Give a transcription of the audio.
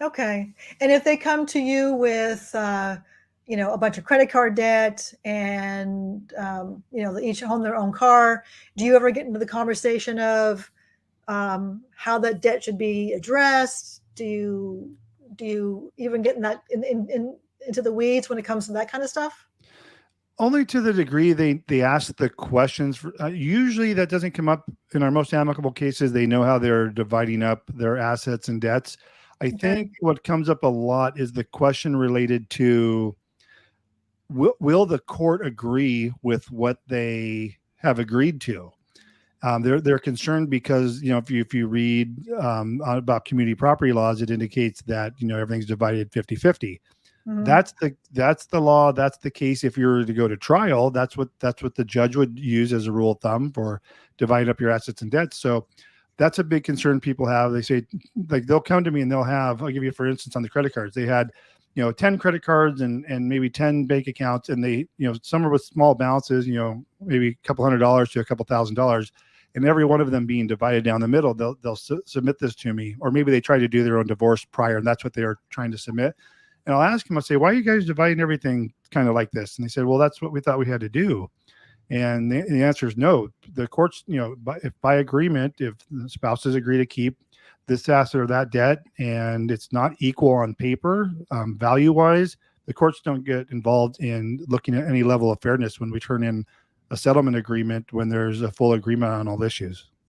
Okay. And if they come to you with, a bunch of credit card debt and, they each own their own car, do you ever get into the conversation of how that debt should be addressed? Do you even get in that into the weeds when it comes to that kind of stuff? Only to the degree they ask the questions. Usually, that doesn't come up in our most amicable cases. They know how they're dividing up their assets and debts. I Okay. think what comes up a lot is the question related to will the court agree with what they have agreed to? They're concerned because if you read about community property laws, it indicates that everything's divided 50-50. Hmm. That's the law. That's the case. If you were to go to trial, that's what the judge would use as a rule of thumb for dividing up your assets and debts. So that's a big concern people have. They say, like, they'll come to me and I'll give you, for instance, on the credit cards, they had 10 credit cards and maybe 10 bank accounts, and they some are with small balances, maybe a couple $100 to a couple $1,000, and every one of them being divided down the middle. They'll submit this to me, or maybe they try to do their own divorce prior, and that's what they are trying to submit. And I'll ask them, I'll say, why are you guys dividing everything kind of like this? And they said, well, that's what we thought we had to do. And the answer is no. The courts, by agreement, if the spouses agree to keep this asset or that debt, and it's not equal on paper, value wise, the courts don't get involved in looking at any level of fairness when we turn in a settlement agreement when there's a full agreement on all issues.